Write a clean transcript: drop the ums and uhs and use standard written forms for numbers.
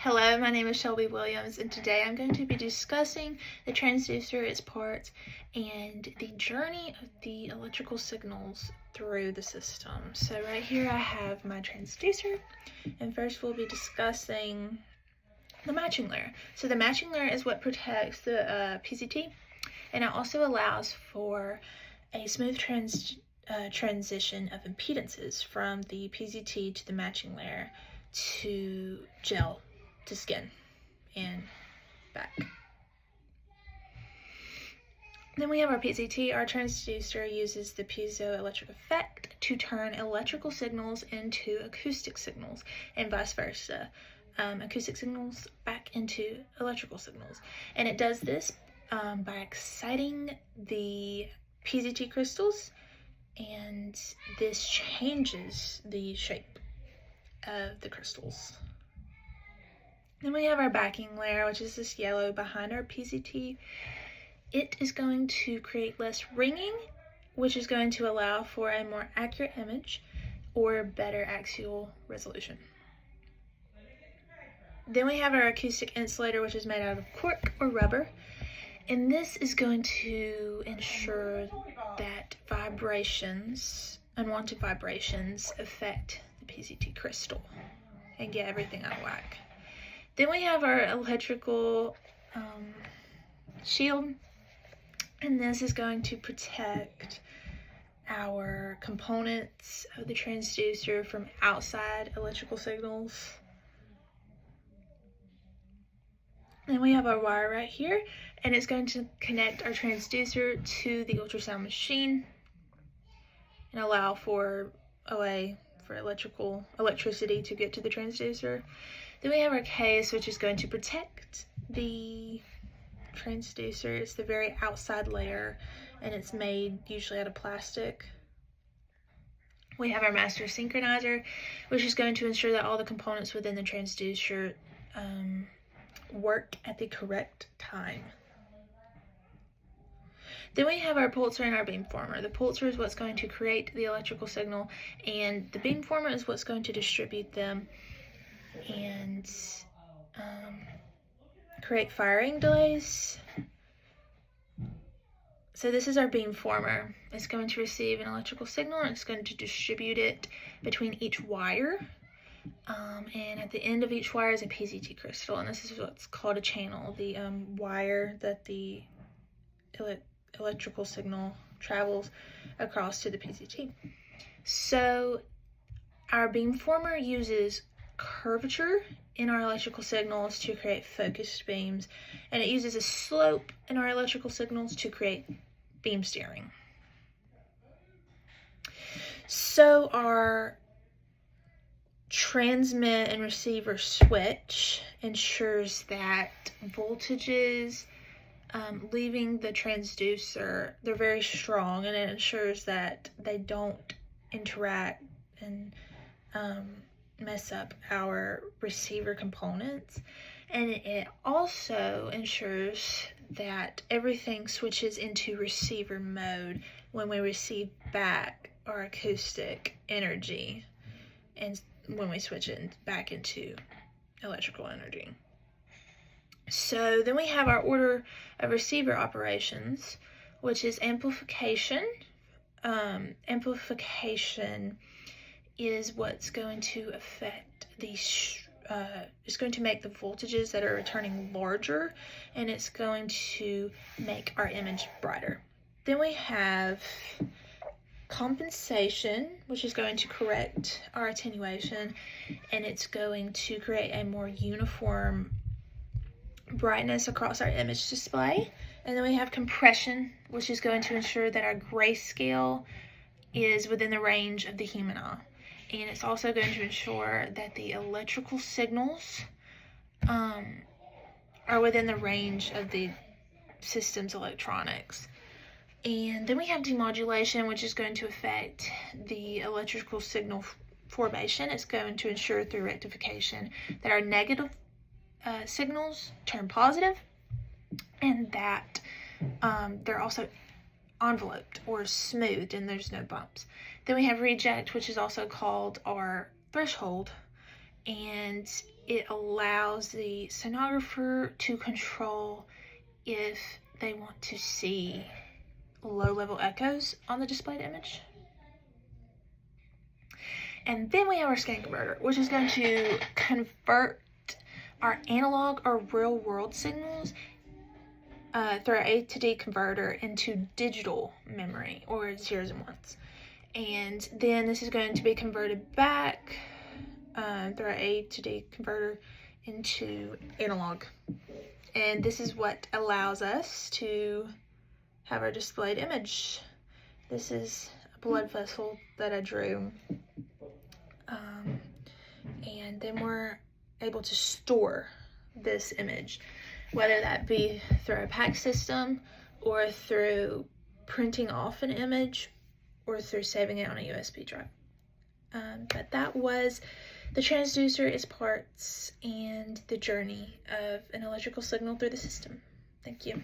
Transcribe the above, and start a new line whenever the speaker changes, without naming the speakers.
Hello, my name is Shelby Williams, and today I'm going to be discussing the transducer, its parts, and the journey of the electrical signals through the system. So right here I have my transducer, and first we'll be discussing the matching layer. So the matching layer is what protects the PCT, and it also allows for a smooth transition of impedances from the PCT to the matching layer to gel to skin and back. Then we have our PCT. Our transducer uses the piezoelectric effect to turn electrical signals into acoustic signals and vice versa. Acoustic signals back into electrical signals. And it does this by exciting the PCT crystals, and this changes the shape of the crystals. Then we have our backing layer, which is this yellow behind our PCT. It is going to create less ringing, which is going to allow for a more accurate image or better axial resolution. Then we have our acoustic insulator, which is made out of cork or rubber. And this is going to ensure that unwanted vibrations affect the PCT crystal and get everything out of whack. Then we have our electrical shield, and this is going to protect our components of the transducer from outside electrical signals. Then we have our wire right here, and it's going to connect our transducer to the ultrasound machine and allow for a way for electricity to get to the transducer. Then we have our case, which is going to protect the transducer. It's the very outside layer, and it's made usually out of plastic. We have our master synchronizer, which is going to ensure that all the components within the transducer work at the correct time. Then we have our pulsar and our beamformer. The pulsar is what's going to create the electrical signal, and the beamformer is what's going to distribute them and create firing delays. So this is our beamformer. It's going to receive an electrical signal, and it's going to distribute it between each wire. And at the end of each wire is a PCT crystal, and this is what's called a channel, the wire that the electrical signal travels across to the PCT. So our beamformer uses curvature in our electrical signals to create focused beams, and it uses a slope in our electrical signals to create beam steering. So our transmit and receiver switch ensures that voltages leaving the transducer, they're very strong, and it ensures that they don't interact and mess up our receiver components. And it also ensures that everything switches into receiver mode when we receive back our acoustic energy and when we switch it back into electrical energy. So then we have our order of receiver operations, which is amplification. Amplification is what's going to affect it's going to make the voltages that are returning larger, and it's going to make our image brighter. Then we have compensation, which is going to correct our attenuation, and it's going to create a more uniform brightness across our image display. And then we have compression, which is going to ensure that our grayscale is within the range of the human eye. And it's also going to ensure that the electrical signals are within the range of the system's electronics. And then we have demodulation, which is going to affect the electrical signal formation. It's going to ensure through rectification that our negative signals turn positive, and that they're also enveloped or smoothed and there's no bumps. Then we have reject, which is also called our threshold, and it allows the sonographer to control if they want to see low-level echoes on the displayed image. And then we have our scan converter, which is going to convert our analog or real-world signals through our A to D converter into digital memory, or zeros and ones. And then this is going to be converted back through our A to D converter into analog. And this is what allows us to have our displayed image. This is a blood vessel that I drew. And then we're able to store this image, whether that be through a PACS system or through printing off an image or through saving it on a USB drive. But that was the transducer, its parts, and the journey of an electrical signal through the system. Thank you.